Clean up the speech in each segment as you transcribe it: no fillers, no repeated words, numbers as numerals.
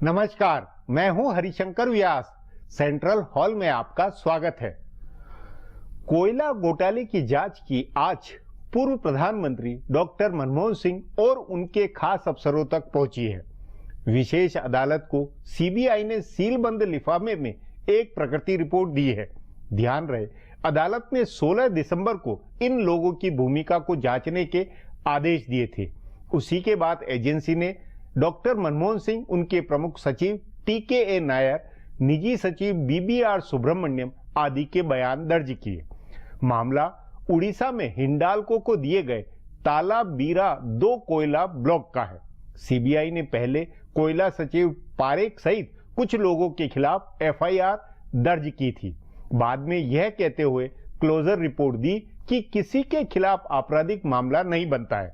नमस्कार, मैं हूं हरिशंकर व्यास। सेंट्रल हॉल में आपका स्वागत है। कोयला घोटाले की जांच की आज पूर्व प्रधानमंत्री डॉक्टर मनमोहन सिंह और उनके खास अफसरों तक पहुंची है। विशेष अदालत को सीबीआई ने सीलबंद लिफाफे में एक प्रकृति रिपोर्ट दी है। ध्यान रहे, अदालत ने 16 दिसंबर को इन लोगों की भूमिका को जांचने के आदेश दिए थे। उसी के बाद एजेंसी ने डॉक्टर मनमोहन सिंह, उनके प्रमुख सचिव टीके नायर, निजी सचिव बीबीआर सुब्रमण्यम आदि के बयान दर्ज किए। मामला उड़ीसा में हिंडाल्को को दिए गए तालाबीरा 2 कोयला ब्लॉक का है। सीबीआई ने पहले कोयला सचिव पारेख सहित कुछ लोगों के खिलाफ एफआईआर दर्ज की थी। बाद में यह कहते हुए क्लोजर रिपोर्ट दी कि किसी के खिलाफ आपराधिक मामला नहीं बनता है,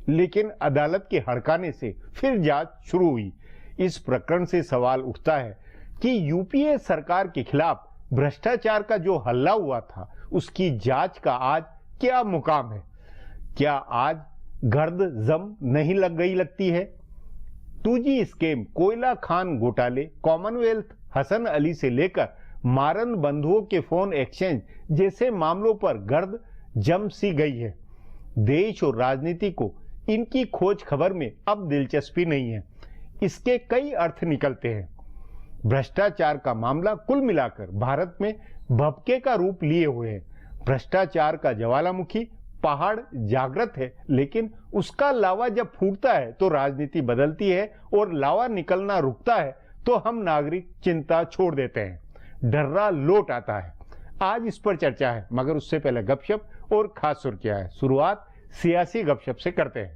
लेकिन अदालत के हड़काने से फिर जांच शुरू हुई। इस प्रकरण से सवाल उठता है कि यूपीए सरकार के खिलाफ भ्रष्टाचार का जो हल्ला हुआ था, उसकी जांच का आज क्या मुकाम है? क्या आज गर्द जम नहीं लग गई लगती है? 2G स्कैम, कोयला खान घोटाले, कॉमनवेल्थ, हसन अली से लेकर मारन बंधुओं के फोन एक्सचेंज जैसे मामलों पर गर्द जम सी गई है। देश और राजनीति को इनकी खोज खबर में अब दिलचस्पी नहीं है। इसके कई अर्थ निकलते हैं। भ्रष्टाचार का मामला कुल मिलाकर भारत में भभके का रूप लिए हुए है। भ्रष्टाचार का ज्वालामुखी पहाड़ जागृत है, लेकिन उसका लावा जब फूटता है तो राजनीति बदलती है, और लावा निकलना रुकता है तो हम नागरिक चिंता छोड़ देते हैं। डर्रा लौट आता है। आज इस पर चर्चा है, मगर उससे पहले गपशप और खास सुर्खियां है। शुरुआत सियासी गपशप से करते हैं।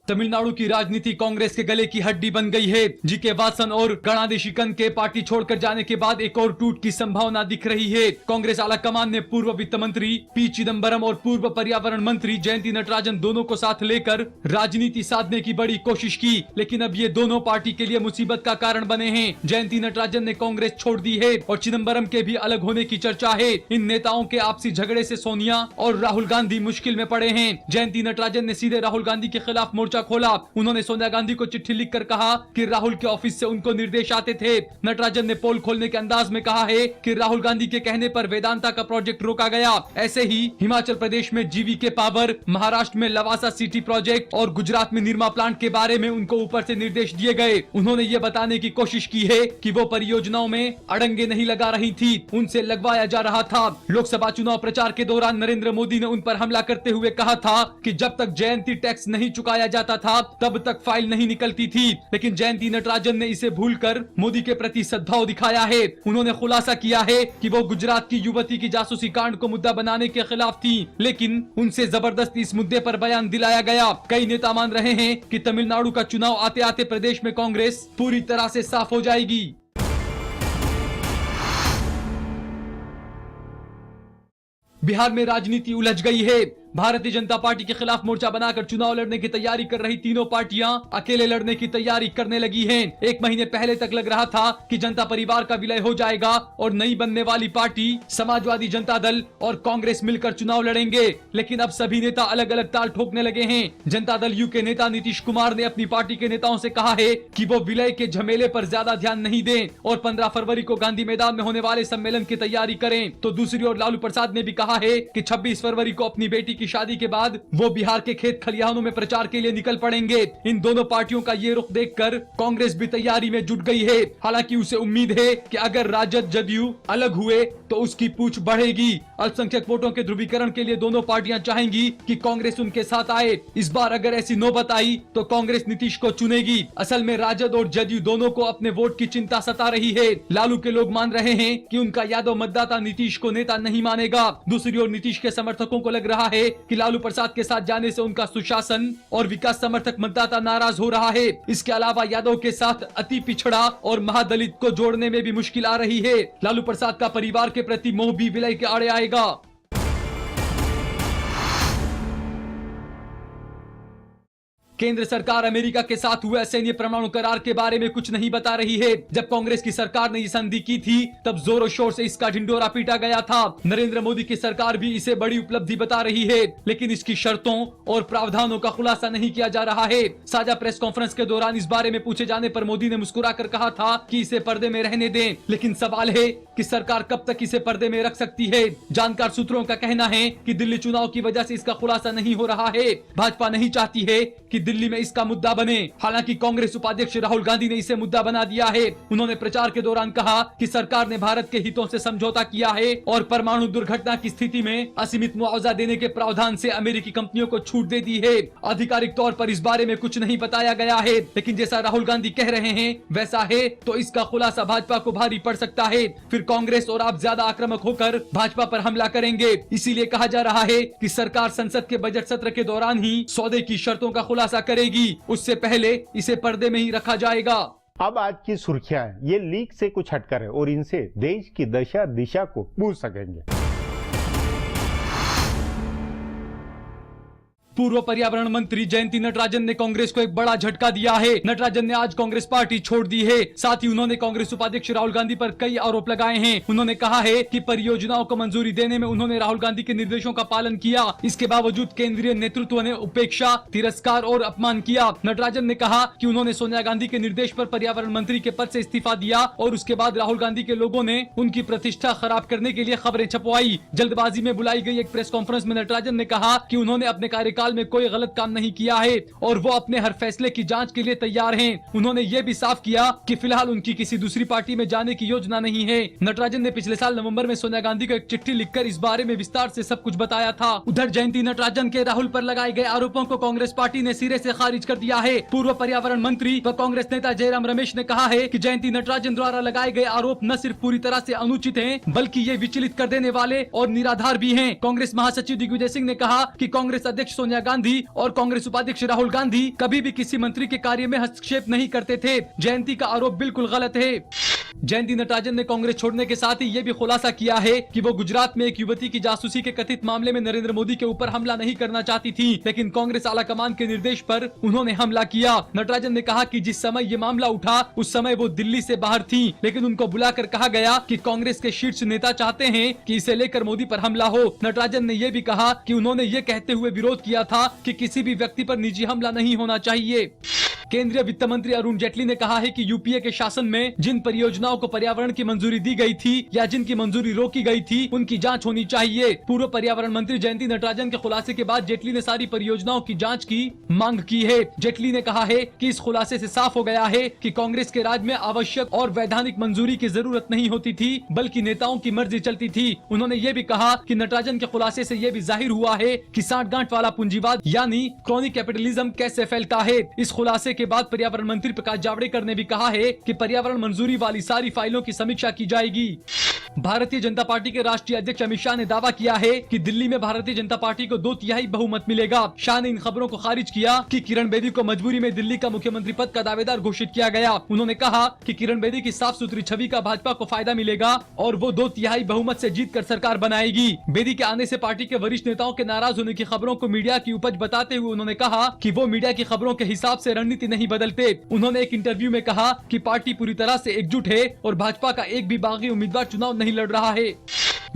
तमिलनाडु की राजनीति कांग्रेस के गले की हड्डी बन गई है। जीके वासन और गणादेशिकन के पार्टी छोड़कर जाने के बाद एक और टूट की संभावना दिख रही है। कांग्रेस आलाकमान ने पूर्व वित्त मंत्री पी चिदम्बरम और पूर्व पर्यावरण मंत्री जयंती नटराजन दोनों को साथ लेकर राजनीति साधने की बड़ी कोशिश की, लेकिन अब ये दोनों पार्टी के लिए मुसीबत का कारण बने हैं। जयंती नटराजन ने कांग्रेस छोड़ दी है और चिदम्बरम के भी अलग होने की चर्चा है। इन नेताओं के आपसी झगड़े से सोनिया और राहुल गांधी मुश्किल में पड़े हैं। जयंती नटराजन ने सीधे राहुल गांधी के खिलाफ मोर्चा खोला। उन्होंने सोनिया गांधी को चिट्ठी लिखकर कहा कि राहुल के ऑफिस से उनको निर्देश आते थे। नटराजन ने पोल खोलने के अंदाज में कहा है कि राहुल गांधी के कहने पर वेदांता का प्रोजेक्ट रोका गया। ऐसे ही हिमाचल प्रदेश में जीवीके पावर, महाराष्ट्र में लवासा सिटी प्रोजेक्ट और गुजरात में निरमा प्लांट के बारे में उनको ऊपर से निर्देश दिए गए। उन्होंने ये बताने की कोशिश की है कि वो परियोजनाओं में अड़ंगे नहीं लगा रही थी, उनसे लगवाया जा रहा था। लोकसभा चुनाव प्रचार के दौरान नरेंद्र मोदी ने उन पर हमला करते हुए कहा था कि जब तक जयंती टैक्स नहीं चुकाया जाता था तब तक फाइल नहीं निकलती थी, लेकिन जयंती नटराजन ने इसे भूलकर मोदी के प्रति सद्भाव दिखाया है। उन्होंने खुलासा किया है कि वो गुजरात की युवती की जासूसी कांड को मुद्दा बनाने के खिलाफ थी, लेकिन उनसे जबरदस्ती इस मुद्दे पर बयान दिलाया गया। कई नेता मान रहे हैं कि तमिलनाडु का चुनाव आते आते प्रदेश में कांग्रेस पूरी तरह से साफ हो जाएगी। बिहार में राजनीति उलझ गई है। भारतीय जनता पार्टी के खिलाफ मोर्चा बनाकर चुनाव लड़ने की तैयारी कर रही तीनों पार्टियां अकेले लड़ने की तैयारी करने लगी हैं। एक महीने पहले तक लग रहा था कि जनता परिवार का विलय हो जाएगा और नई बनने वाली पार्टी समाजवादी जनता दल और कांग्रेस मिलकर चुनाव लड़ेंगे, लेकिन अब सभी नेता अलग अलग ताल ठोकने लगे हैं। जनता दल यू के नेता नीतीश कुमार ने अपनी पार्टी के नेताओं से कहा है कि वो विलय के झमेले पर ज्यादा ध्यान नहीं दें और 15 फरवरी को गांधी मैदान में होने वाले सम्मेलन की तैयारी करें। तो दूसरी ओर लालू प्रसाद ने भी कहा है कि 26 फरवरी को अपनी बेटी की शादी के बाद वो बिहार के खेत खलिहानों में प्रचार के लिए निकल पड़ेंगे। इन दोनों पार्टियों का ये रुख देखकर कांग्रेस भी तैयारी में जुट गई है। हालांकि उसे उम्मीद है कि अगर राजद जदयू अलग हुए तो उसकी पूछ बढ़ेगी। अल्पसंख्यक वोटों के ध्रुवीकरण के लिए दोनों पार्टियां चाहेंगी कि कांग्रेस उनके साथ आए। इस बार अगर ऐसी नौबत आई तो कांग्रेस नीतीश को चुनेगी। असल में राजद और जदयू दोनों को अपने वोट की चिंता सता रही है। लालू के लोग मान रहे हैं कि उनका यादव मतदाता नीतीश को नेता नहीं मानेगा। दूसरी ओर नीतीश के समर्थकों को लग रहा है कि लालू प्रसाद के साथ जाने से उनका सुशासन और विकास समर्थक मतदाता नाराज हो रहा है। इसके अलावा यादव के साथ अति पिछड़ा और महादलित को जोड़ने में भी मुश्किल आ रही है। लालू प्रसाद का परिवार के प्रति मोह भी विलय के आड़े आएगा। केंद्र सरकार अमेरिका के साथ हुए सैन्य परमाणु करार के बारे में कुछ नहीं बता रही है। जब कांग्रेस की सरकार ने ये संधि की थी तब जोरों शोर से इसका ढिंढोरा पीटा गया था। नरेंद्र मोदी की सरकार भी इसे बड़ी उपलब्धि बता रही है, लेकिन इसकी शर्तों और प्रावधानों का खुलासा नहीं किया जा रहा है। साझा प्रेस कॉन्फ्रेंस के दौरान इस बारे में पूछे जाने पर मोदी ने मुस्कुराकर कहा था कि इसे पर्दे में रहने दें, लेकिन सवाल है कि सरकार कब तक इसे पर्दे में रख सकती है। जानकार सूत्रों का कहना है कि दिल्ली चुनाव की वजह से इसका खुलासा नहीं हो रहा है। भाजपा नहीं चाहती है कि दिल्ली में इसका मुद्दा बने। हालांकि कांग्रेस उपाध्यक्ष राहुल गांधी ने इसे मुद्दा बना दिया है। उन्होंने प्रचार के दौरान कहा कि सरकार ने भारत के हितों से समझौता किया है और परमाणु दुर्घटना की स्थिति में असीमित मुआवजा देने के प्रावधान से अमेरिकी कंपनियों को छूट दे दी है। आधिकारिक तौर पर इस बारे में कुछ नहीं बताया गया है, लेकिन जैसा राहुल गांधी कह रहे हैं वैसा है तो इसका खुलासा भाजपा को भारी पड़ सकता है। फिर कांग्रेस और आप ज्यादा आक्रामक होकर भाजपा पर हमला करेंगे। इसीलिए कहा जा रहा है कि सरकार संसद के बजट सत्र के दौरान ही सौदे की शर्तों का खुलासा करेगी, उससे पहले इसे पर्दे में ही रखा जाएगा। अब आज की सुर्खियां हैं, ये लीक से कुछ हटकर है और इनसे देश की दशा दिशा को बूझ सकेंगे। पूर्व पर्यावरण मंत्री जयंती नटराजन ने कांग्रेस को एक बड़ा झटका दिया है। नटराजन ने आज कांग्रेस पार्टी छोड़ दी है। साथ ही उन्होंने कांग्रेस उपाध्यक्ष राहुल गांधी पर कई आरोप लगाए हैं। उन्होंने कहा है कि परियोजनाओं को मंजूरी देने में उन्होंने राहुल गांधी के निर्देशों का पालन किया, इसके बावजूद केंद्रीय नेतृत्व ने उपेक्षा, तिरस्कार और अपमान किया। नटराजन ने कहा कि उन्होंने सोनिया गांधी के निर्देश पर पर्यावरण मंत्री के पद से इस्तीफा दिया और उसके बाद राहुल गांधी के लोगों ने उनकी प्रतिष्ठा खराब करने के लिए खबरें छपवाई। जल्दबाजी में बुलाई गई एक प्रेस कॉन्फ्रेंस में नटराजन ने कहा कि उन्होंने अपने कार्यकाल में कोई गलत काम नहीं किया है और वो अपने हर फैसले की जांच के लिए तैयार हैं। उन्होंने ये भी साफ किया कि फिलहाल उनकी किसी दूसरी पार्टी में जाने की योजना नहीं है। नटराजन ने पिछले साल नवंबर में सोनिया गांधी को एक चिट्ठी लिखकर इस बारे में विस्तार से सब कुछ बताया था। उधर जयंती नटराजन के राहुल पर लगाए गए आरोपों को कांग्रेस पार्टी ने सिरे से खारिज कर दिया है। पूर्व पर्यावरण मंत्री व कांग्रेस नेता जयराम रमेश ने कहा है कि जयंती नटराजन द्वारा लगाए गए आरोप न सिर्फ पूरी तरह से अनुचित हैं, बल्कि ये विचलित कर देने वाले और निराधार भी हैं। कांग्रेस महासचिव दिग्विजय सिंह ने कहा कि कांग्रेस अध्यक्ष सोनिया गांधी और कांग्रेस उपाध्यक्ष राहुल गांधी कभी भी किसी मंत्री के कार्य में हस्तक्षेप नहीं करते थे। जयंती का आरोप बिल्कुल गलत है। जयंती नटराजन ने कांग्रेस छोड़ने के साथ ही ये भी खुलासा किया है कि वो गुजरात में एक युवती की जासूसी के कथित मामले में नरेंद्र मोदी के ऊपर हमला नहीं करना चाहती थी, लेकिन कांग्रेस आलाकमान के निर्देश पर उन्होंने हमला किया। नटराजन ने कहा कि जिस समय ये मामला उठा उस समय वो दिल्ली से बाहर थी, लेकिन उनको बुलाकर कहा गया कि कांग्रेस के शीर्ष नेता चाहते हैं कि इसे लेकर मोदी पर हमला हो। नटराजन ने यह भी कहा कि उन्होंने ये कहते हुए विरोध किया था कि किसी भी व्यक्ति पर निजी हमला नहीं होना चाहिए। केंद्रीय वित्त मंत्री अरुण जेटली ने कहा है कि यूपीए के शासन में जिन परियोजनाओं को पर्यावरण की मंजूरी दी गई थी या जिनकी मंजूरी रोकी गई थी उनकी जांच होनी चाहिए। पूर्व पर्यावरण मंत्री जयंती नटराजन के खुलासे के बाद जेटली ने सारी परियोजनाओं की जांच की मांग की है। जेटली ने कहा है कि इस खुलासे से साफ हो गया है कि कांग्रेस के राज में आवश्यक और वैधानिक मंजूरी की जरूरत नहीं होती थी, बल्कि नेताओं की मर्जी चलती थी। उन्होंने ये भी कहा कि नटराजन के खुलासे से ये भी जाहिर हुआ है कि सांठगांठ वाला पूंजीवाद यानी क्रॉनिक कैपिटलिज्म कैसे फैलता है। इस खुलासे के बाद पर्यावरण मंत्री प्रकाश जावड़ेकर ने भी कहा है कि पर्यावरण मंजूरी वाली सारी फाइलों की समीक्षा की जाएगी। भारतीय जनता पार्टी के राष्ट्रीय अध्यक्ष अमित शाह ने दावा किया है कि दिल्ली में भारतीय जनता पार्टी को 2/3 बहुमत मिलेगा। शाह ने इन खबरों को खारिज किया कि किरण बेदी को मजबूरी में दिल्ली का मुख्यमंत्री पद का दावेदार घोषित किया गया। उन्होंने कहा कि किरण बेदी की साफ सुथरी छवि का भाजपा को फायदा मिलेगा और वो 2/3 बहुमत से जीतकर सरकार बनाएगी। बेदी के आने से पार्टी के वरिष्ठ नेताओं के नाराज होने की खबरों को मीडिया की उपज बताते हुए उन्होंने कहा कि वो मीडिया की खबरों के हिसाब से रणनीति नहीं बदलते। उन्होंने एक इंटरव्यू में कहा कि पार्टी पूरी तरह से एकजुट है और भाजपा का एक भी बागी उम्मीदवार चुनाव नहीं लड़ रहा है।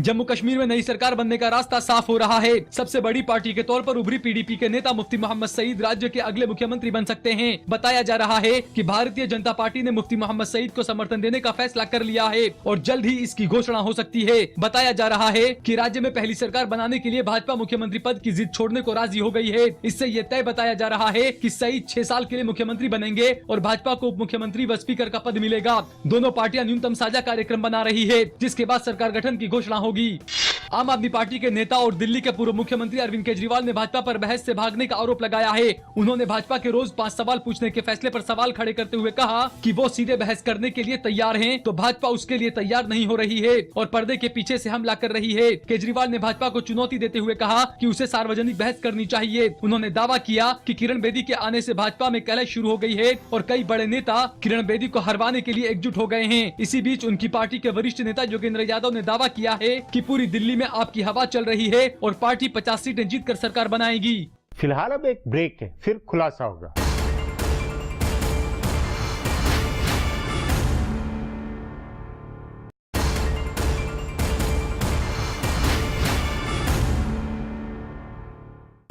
जम्मू कश्मीर में नई सरकार बनने का रास्ता साफ हो रहा है। सबसे बड़ी पार्टी के तौर पर उभरी पीडीपी के नेता मुफ्ती मोहम्मद सईद राज्य के अगले मुख्यमंत्री बन सकते हैं। बताया जा रहा है कि भारतीय जनता पार्टी ने मुफ्ती मोहम्मद सईद को समर्थन देने का फैसला कर लिया है और जल्द ही इसकी घोषणा हो सकती है। बताया जा रहा है कि राज्य में पहली सरकार बनाने के लिए भाजपा मुख्यमंत्री पद की जिद छोड़ने को राजी हो गई है। इससे ये तय बताया जा रहा है कि सईद 6 साल के लिए मुख्यमंत्री बनेंगे और भाजपा को उप मुख्यमंत्री व स्पीकर का पद मिलेगा। दोनों पार्टियां न्यूनतम साझा कार्यक्रम बना रही है, जिसके बाद सरकार गठन की घोषणा होगी। आम आदमी पार्टी के नेता और दिल्ली के पूर्व मुख्यमंत्री अरविंद केजरीवाल ने भाजपा पर बहस से भागने का आरोप लगाया है। उन्होंने भाजपा के रोज 5 सवाल पूछने के फैसले पर सवाल खड़े करते हुए कहा कि वो सीधे बहस करने के लिए तैयार हैं, तो भाजपा उसके लिए तैयार नहीं हो रही है और पर्दे के पीछे से हमला कर रही है। केजरीवाल ने भाजपा को चुनौती देते हुए कहा कि उसे सार्वजनिक बहस करनी चाहिए। उन्होंने दावा किया कि किरण बेदी के आने से भाजपा में कलह शुरू हो गई है और कई बड़े नेता किरण बेदी को हरवाने के लिए एकजुट हो गए हैं। इसी बीच उनकी पार्टी के वरिष्ठ नेता योगेंद्र यादव ने दावा किया है कि पूरी दिल्ली में आपकी हवा चल रही है और पार्टी 50 सीटें जीतकर सरकार बनाएगी। फिलहाल अब एक ब्रेक है, फिर खुलासा होगा।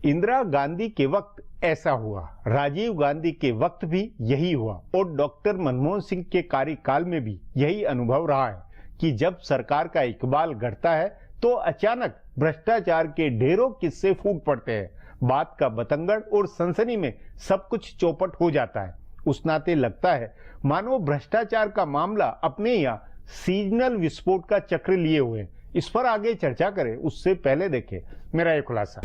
इंदिरा गांधी के वक्त ऐसा हुआ, राजीव गांधी के वक्त भी यही हुआ और डॉक्टर मनमोहन सिंह के कार्यकाल में भी यही अनुभव रहा है कि जब सरकार का इकबाल घटता है तो अचानक भ्रष्टाचार के ढेरों किस्से फूट पड़ते हैं। बात का बतंगड़ और सनसनी में सब कुछ चौपट हो जाता है। उस नाते लगता है मानो भ्रष्टाचार का मामला अपने यहाँ सीजनल विस्फोट का चक्र लिए हुए हैं। इस पर आगे चर्चा करें उससे पहले देखें मेरा ये खुलासा।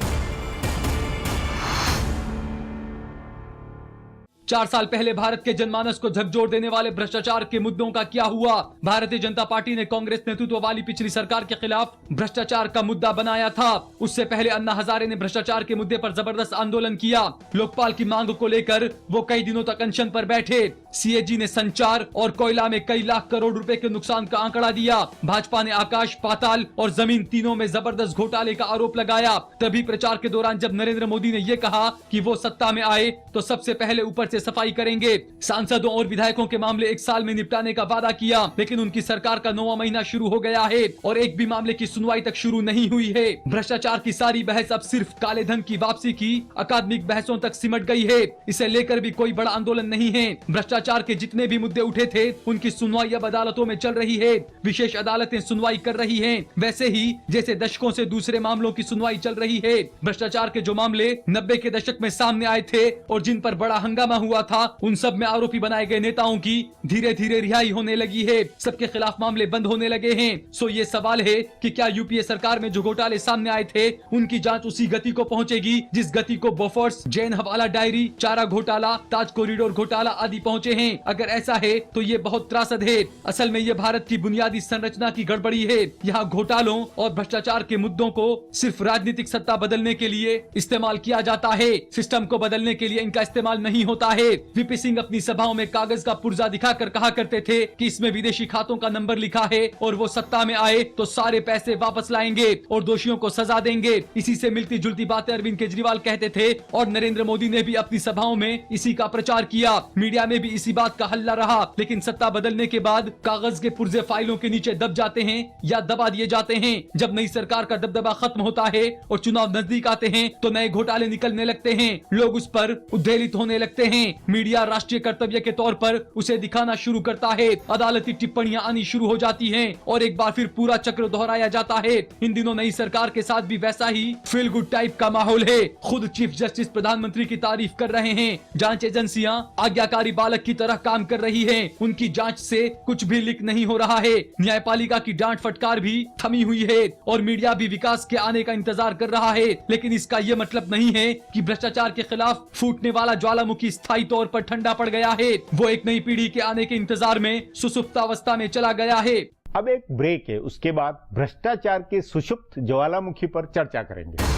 4 साल पहले भारत के जनमानस को झकझोर देने वाले भ्रष्टाचार के मुद्दों का क्या हुआ? भारतीय जनता पार्टी ने कांग्रेस नेतृत्व वाली पिछली सरकार के खिलाफ भ्रष्टाचार का मुद्दा बनाया था। उससे पहले अन्ना हजारे ने भ्रष्टाचार के मुद्दे पर जबरदस्त आंदोलन किया। लोकपाल की मांग को लेकर वो कई दिनों तक अनशन पर बैठे। सीएजी ने संचार और कोयला में कई लाख करोड़ रुपए के नुकसान का आंकड़ा दिया। भाजपा ने आकाश, पाताल और जमीन तीनों में जबरदस्त घोटाले का आरोप लगाया। तभी प्रचार के दौरान जब नरेंद्र मोदी ने यह कहा कि वो सत्ता में आए तो सबसे पहले ऊपर से सफाई करेंगे। सांसदों और विधायकों के मामले 1 साल में निपटाने का वादा किया, लेकिन उनकी सरकार का 9वां महीना शुरू हो गया है और एक भी मामले की सुनवाई तक शुरू नहीं हुई है। भ्रष्टाचार की सारी बहस अब सिर्फ काले धन की वापसी की अकादमिक बहसों तक सिमट गई है। इसे लेकर भी कोई बड़ा आंदोलन नहीं है। भ्रष्टाचार के जितने भी मुद्दे उठे थे उनकी सुनवाई अब अदालतों में चल रही है। विशेष अदालतें सुनवाई कर रही हैं, वैसे ही जैसे दशकों से दूसरे मामलों की सुनवाई चल रही है। भ्रष्टाचार के जो मामले 90 के दशक में सामने आए थे और जिन पर बड़ा हंगामा हुआ था, उन सब में आरोपी बनाए गए नेताओं की धीरे धीरे रिहाई होने लगी है। सबके खिलाफ मामले बंद होने लगे हैं। सो ये सवाल है कि क्या यूपीए सरकार में जो घोटाले सामने आए थे उनकी जांच उसी गति को पहुंचेगी जिस गति को बोफोर्स, जैन हवाला डायरी, चारा घोटाला, ताज कॉरिडोर घोटाला आदि पहुंचे हैं? अगर ऐसा है तो ये बहुत त्रासद है। असल में ये भारत की बुनियादी संरचना की गड़बड़ी है। यहाँ घोटालों और भ्रष्टाचार के मुद्दों को सिर्फ राजनीतिक सत्ता बदलने के लिए इस्तेमाल किया जाता है। सिस्टम को बदलने के लिए इनका इस्तेमाल नहीं होता है। वीपी सिंह अपनी सभाओं में कागज का पुर्जा दिखाकर कहा करते थे कि इसमें विदेशी खातों का नंबर लिखा है और वो सत्ता में आए तो सारे पैसे वापस लाएंगे और दोषियों को सजा देंगे। इसी से मिलती जुलती बातें अरविंद केजरीवाल कहते थे और नरेंद्र मोदी ने भी अपनी सभाओं में इसी का प्रचार किया। मीडिया में भी इसी बात का हल्ला रहा। लेकिन सत्ता बदलने के बाद कागज के पुर्जे फाइलों के नीचे दब जाते हैं या दबा दिए जाते हैं। जब नई सरकार का दबदबा खत्म होता है और चुनाव नजदीक आते हैं तो नए घोटाले निकलने लगते हैं। लोग उस पर उद्वेलित होने लगते हैं। मीडिया राष्ट्रीय कर्तव्य के तौर पर उसे दिखाना शुरू करता है। अदालती टिप्पणियां आनी शुरू हो जाती हैं और एक बार फिर पूरा चक्र दोहराया जाता है। इन दिनों नई सरकार के साथ भी वैसा ही फील गुड टाइप का माहौल है। खुद चीफ जस्टिस प्रधानमंत्री की तारीफ कर रहे हैं। जांच एजेंसियां आज्ञाकारी बालक की तरह काम कर रही हैं। उनकी जांच से कुछ भी लीक नहीं हो रहा है। न्यायपालिका की डांट फटकार भी थमी हुई है और मीडिया भी विकास के आने का इंतजार कर रहा है। लेकिन इसका यह मतलब नहीं है कि भ्रष्टाचार के खिलाफ फूटने वाला ज्वालामुखी स्थायी तौर पर ठंडा पड़ गया है। वो एक नई पीढ़ी के आने के इंतजार में सुसुप्तावस्था में चला गया है। अब एक ब्रेक है, उसके बाद भ्रष्टाचार के सुषुप्त ज्वालामुखी पर चर्चा करेंगे।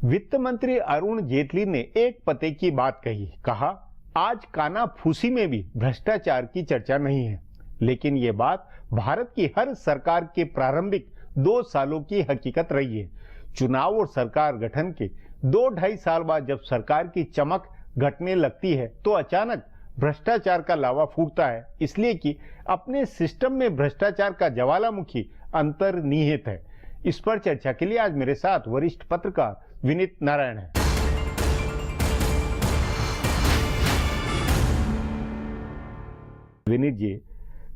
वित्त मंत्री अरुण जेटली ने एक पते की बात कही। कहा, आज कानाफूसी में भी भ्रष्टाचार की चर्चा नहीं है। लेकिन ये बात भारत की हर सरकार के प्रारंभिक 2 सालों की हकीकत रही है। चुनाव और सरकार गठन के 2-2.5 साल बाद जब सरकार की चमक घटने लगती है तो अचानक भ्रष्टाचार का लावा फूटता है, इसलिए कि अपने सिस्टम में भ्रष्टाचार का ज्वालामुखी अंतर्निहित है। इस पर चर्चा के लिए आज मेरे साथ वरिष्ठ पत्रकार विनीत नारायण है। विनीत जी,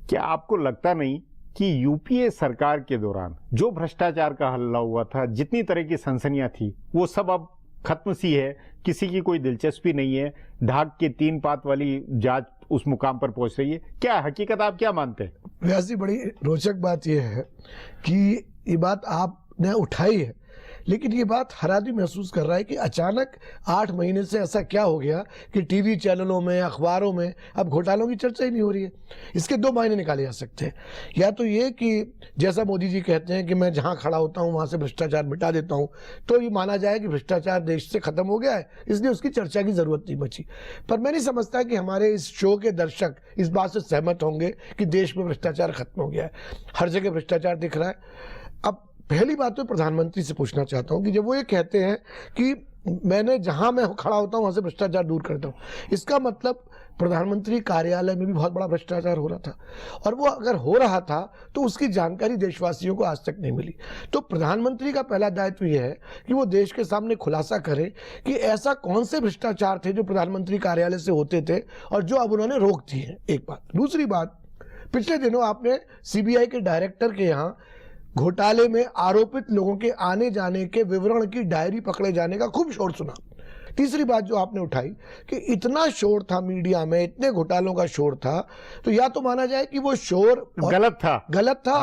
क्या आपको लगता नहीं कि यूपीए सरकार के दौरान जो भ्रष्टाचार का हल्ला हुआ था, जितनी तरह की सनसनियां थी, वो सब अब खत्म सी है, किसी की कोई दिलचस्पी नहीं है, ढाक के 3 पात वाली जांच उस मुकाम पर पहुंच रही है? क्या हकीकत आप क्या मानते हैं? व्यास जी, बड़ी रोचक बात यह है कि ये बात आपने उठाई है लेकिन ये बात हर आदमी महसूस कर रहा है कि अचानक 8 महीने से ऐसा क्या हो गया कि टीवी चैनलों में, अखबारों में अब घोटालों की चर्चा ही नहीं हो रही है। इसके 2 मायने निकाले जा सकते हैं। या तो ये कि जैसा मोदी जी कहते हैं कि मैं जहां खड़ा होता हूं वहां से भ्रष्टाचार मिटा देता हूं, तो ये माना जाए कि भ्रष्टाचार देश से खत्म हो गया है, इसलिए उसकी चर्चा की जरूरत नहीं बची। पर मैं नहीं समझता कि हमारे इस शो के दर्शक इस बात से सहमत होंगे कि देश में भ्रष्टाचार खत्म हो गया है। हर जगह भ्रष्टाचार दिख रहा है। अब पहली बात तो प्रधानमंत्री से पूछना चाहता हूं कि जब वो ये कहते हैं कि मैंने जहां मैं खड़ा होता हूं वहां से भ्रष्टाचार दूर करता हूं, इसका मतलब प्रधानमंत्री कार्यालय में भी बहुत बड़ा भ्रष्टाचार हो रहा था, और वो अगर हो रहा था तो उसकी जानकारी देशवासियों को आज तक नहीं मिली। तो प्रधानमंत्री का पहला दायित्व यह है कि वो देश के सामने खुलासा करें कि ऐसा कौन से भ्रष्टाचार थे जो प्रधानमंत्री कार्यालय से होते थे और जो अब उन्होंने रोक दिए हैं। एक बात। दूसरी बात, पिछले दिनों आपने सीबीआई के डायरेक्टर के यहाँ घोटाले में आरोपित लोगों के आने जाने के विवरण की डायरी पकड़े जाने का खूब शोर सुना। तीसरी बात जो आपने उठाई कि इतना शोर था मीडिया में, इतने घोटालों का शोर था, तो या तो माना जाए कि वो शोर गलत था,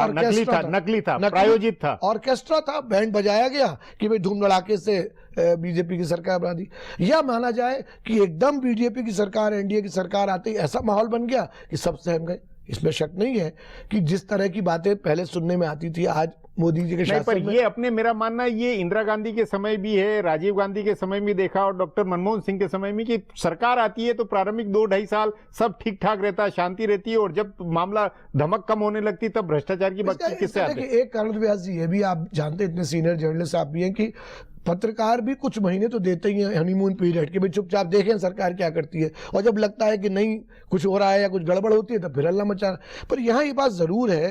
नकली था, प्रायोजित था, ऑर्केस्ट्रा था, बैंड बजाया गया कि भाई धूम धड़ाके से बीजेपी की सरकार बना दी, या माना जाए कि एकदम बीजेपी की सरकार, एनडीए की सरकार आते ही ऐसा माहौल बन गया कि सब सहम गए। इसमें शक नहीं है कि जिस तरह की बातें पहले सुनने में आती थी आज मोदी जी के शासन में, ये अपने, मेरा मानना ये इंदिरा गांधी के समय भी है, राजीव गांधी के समय भी देखा और डॉक्टर मनमोहन सिंह के समय में कि सरकार आती है तो प्रारंभिक 2-2.5 साल सब ठीक ठाक रहता है, शांति रहती है, और जब मामला धमक कम होने लगती तब भ्रष्टाचार की बात किससे आती है। एक कारण व्यास जी ये भी आप जानते, इतने सीनियर जर्नलिस्ट आप भी हैं, कि पत्रकार भी कुछ महीने तो देते ही हैं हनीमून पीरियड कि भाई चुपचाप देखें सरकार क्या करती है, और जब लगता है कि नहीं कुछ हो रहा है या कुछ गड़बड़ होती है तो फिर हल्ला मचा। पर यहाँ ये बात जरूर है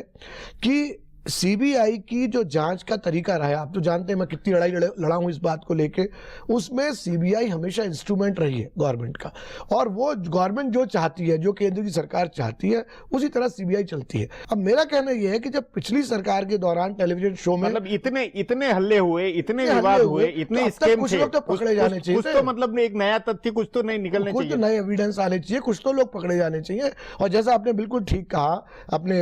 कि सीबीआई की जो जांच का तरीका रहा है, आप तो जानते हैं मैं कितनी लड़ाई लड़ा हूं इस बात को लेके, उसमें सीबीआई हमेशा इंस्ट्रूमेंट रही है गवर्नमेंट का, और वो गवर्नमेंट जो चाहती है, जो केंद्र की सरकार चाहती है, उसी तरह सीबीआई चलती है। अब मेरा कहना यह है कि जब पिछली सरकार के दौरान टेलीविजन शो में मतलब इतने हल्ले हुए, इतने विवाद हुए, इतने स्कैम थे, कुछ लोग तो पकड़े जाने चाहिए, कुछ तो मतलब एक नया तथ्य कुछ तो नहीं निकलने चाहिए, कुछ तो नए एविडेंस आने चाहिए, कुछ तो लोग पकड़े जाने चाहिए। और जैसा आपने बिल्कुल ठीक कहा अपने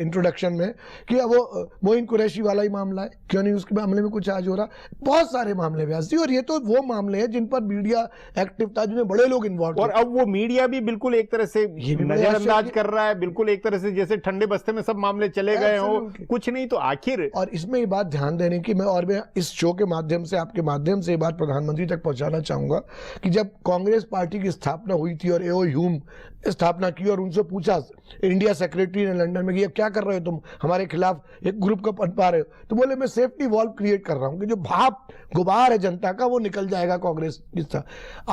इंट्रोडक्शन में कि वो मोइन कुरैशी वाला ही मामला है, क्यों नहीं उसके मामले में कुछ आज हो रहा, बहुत सारे मामले व्यास जी, और ये तो वो मामले हैं जिन पर मीडिया एक्टिव था, जिनमें बड़े लोग इन्वॉल्व, और अब वो मीडिया भी बिल्कुल एक तरह से नजरअंदाज कर रहा है, बिल्कुल एक तरह से जैसे ठंडे बस्ते में सब मामले चले गए हो, कुछ नहीं तो आखिर। और इसमें ये बात ध्यान देने की मैं इस शो के माध्यम से, आपके माध्यम से ये बात प्रधानमंत्री तक पहुंचाना चाहूंगा कि जब कांग्रेस पार्टी की स्थापना हुई थी और एओ ह्यूम स्थापना की और उनसे पूछा इंडिया सेक्रेटरी ने लंदन में कि क्या कर रहे हो तुम, हमारे खिलाफ एक ग्रुप को पनपा रहे हो, तो बोले मैं सेफ्टी वॉल्व क्रिएट कर रहा हूं कि जो भाप गुबार है जनता का वो निकल जाएगा कांग्रेस जिसका।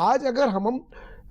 आज अगर हम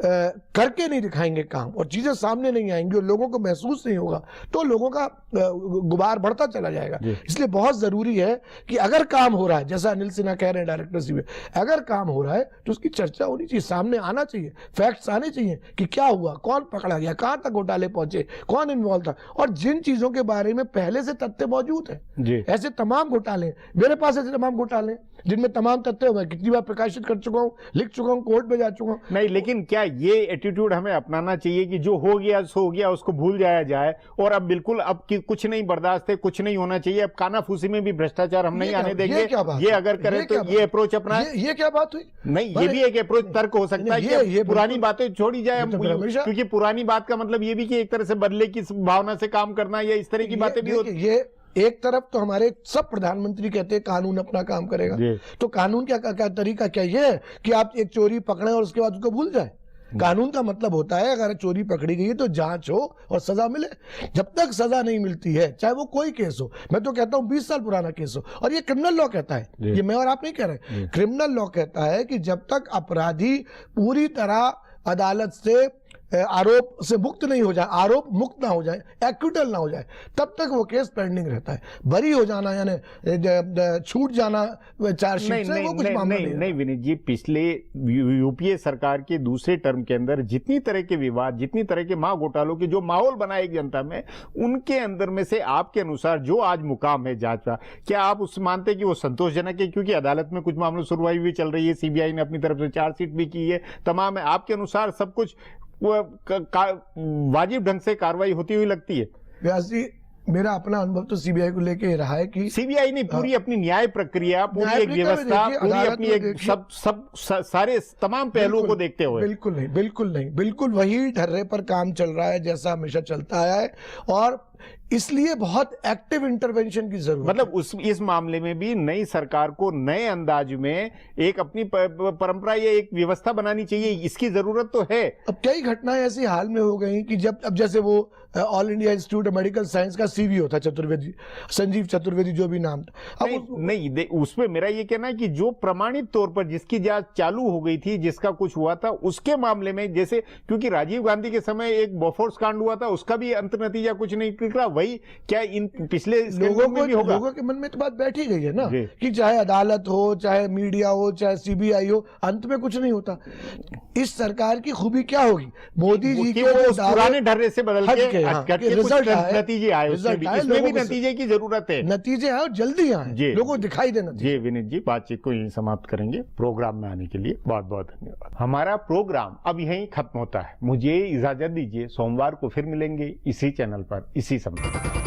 करके नहीं दिखाएंगे काम और चीजें सामने नहीं आएंगी और लोगों को महसूस नहीं होगा तो लोगों का गुबार बढ़ता चला जाएगा। इसलिए बहुत जरूरी है कि अगर काम हो रहा है, जैसा अनिल सिन्हा कह रहे हैं डायरेक्टर सीबीआई, अगर काम हो रहा है तो उसकी चर्चा होनी चाहिए, सामने आना चाहिए, फैक्ट्स आने चाहिए कि क्या हुआ, कौन पकड़ा गया, कहां तक घोटाले पहुंचे, कौन इन्वॉल्व था, और जिन चीजों के बारे में पहले से तथ्य मौजूद है। ऐसे तमाम घोटाले, मेरे पास ऐसे तमाम घोटाले जिनमें तमाम तथ्य मैं कितनी बार प्रकाशित कर चुका हूं, लिख चुका हूं, कोर्ट में जा चुका हूं। नहीं, लेकिन क्या ये एटीट्यूड हमें अपनाना चाहिए कि जो हो गया सो हो गया, उसको भूल जाया जाए, और अब बिल्कुल अब कुछ नहीं बर्दाश्त है, कुछ नहीं होना चाहिए, अब कानाफूसी में भी भ्रष्टाचार हम नहीं आने देंगे, ये अगर करें तो ये अप्रोच अपना, ये क्या बात हुई? नहीं, ये भी एक अप्रोच तर्क हो सकता है कि पुरानी बातें छोड़ी जाए, क्योंकि पुरानी बात का मतलब ये भी कि एक तरह से बदले की भावना से काम करना या इस तरह की बातें भी होती है। एक तरफ तो हमारे सब प्रधानमंत्री कहते हैं कानून अपना काम करेगा, तो कानून क्या तरीका क्या ये है कि आप एक चोरी पकड़े और उसके बाद उसको भूल जाए? कानून का मतलब होता है अगर चोरी पकड़ी गई है तो जांच हो और सजा मिले। जब तक सजा नहीं मिलती है, चाहे वो कोई केस हो, मैं तो कहता हूं 20 साल पुराना केस हो, और ये क्रिमिनल लॉ कहता है, ये मैं और आप नहीं कह रहे, क्रिमिनल लॉ कहता है कि जब तक अपराधी पूरी तरह अदालत से आरोप से मुक्त नहीं हो जाए, आरोप मुक्त ना हो जाए, एक्विटल ना हो जाए, तब तक वो केस पेंडिंग रहता है। बरी हो जाना यानी छूट जाना चार्जशीट से वो कुछ मामला नहीं विनीत जी, पिछले यूपीए सरकार के दूसरे टर्म के अंदर जितनी तरह के विवाद, जितनी तरह के महाघोटालों के जो माहौल बना एक जनता में, उनके अंदर में से आपके अनुसार जो आज मुकाम है जांच का, क्या आप उस मानते कि वो संतोषजनक है? क्योंकि अदालत में कुछ मामलों सुनवाई भी चल रही है, सीबीआई ने अपनी तरफ से चार्जशीट भी की है, तमाम है, आपके अनुसार सब कुछ वो वाजिब ढंग से कार्रवाई होती हुई लगती है? व्यास जी, मेरा अपना अनुभव तो सीबीआई को लेके रहा है कि सीबीआई नहीं, पूरी अपनी न्याय प्रक्रिया, पूरी न्याय एक प्रक्रिया में व्यवस्था, देखिए, पूरी अदालत अपनी में एक देखिए, सारे तमाम पहलुओं को देखते हुए। बिल्कुल नहीं, बिल्कुल नहीं, बिल्कुल वही ढर्रे पर काम चल रहा है जैसा हमेशा चलता आया है, और इसलिए बहुत एक्टिव इंटरवेंशन की जरूरत है। मतलब इस मामले में भी नई सरकार को नए अंदाज में एक अपनी परंपरा या एक व्यवस्था बनानी चाहिए, इसकी जरूरत तो है। अब कई घटनाएं ऐसी हाल में हो गई कि अब जैसे वो all India institute of medical science का सीवीओ था चतुर्वेदी, संजीव चतुर्वेदी जो भी नाम था। नहीं, उसमें मेरा ये कहना है कि जो प्रमाणित तौर पर जिसकी जांच चालू हो गई थी, जिसका कुछ हुआ था, उसके मामले में जैसे, क्योंकि राजीव गांधी के समय एक बोफोर्स कांड हुआ था, उसका भी अंत नतीजा कुछ नहीं निकला, वही क्या इन पिछले लोगों के मन में तो बात बैठी गई है ना कि चाहे अदालत हो, चाहे मीडिया हो, चाहे सीबीआई हो, अंत में कुछ नहीं होता। इस सरकार की खूबी क्या होगी? मोदी जी के पुराने ढर्रे से बदल के रिजल्ट नतीजे आए, इसमें भी नतीजे की जरूरत है। नतीजे आए और जल्दी आए, लोगों को दिखाई देना। जी विनीत जी, बातचीत को यहीं समाप्त करेंगे। प्रोग्राम में आने के लिए बहुत बहुत धन्यवाद। हमारा प्रोग्राम अब यहीं खत्म होता है, मुझे इजाजत दीजिए। सोमवार को फिर मिलेंगे इसी चैनल पर, इसी समय।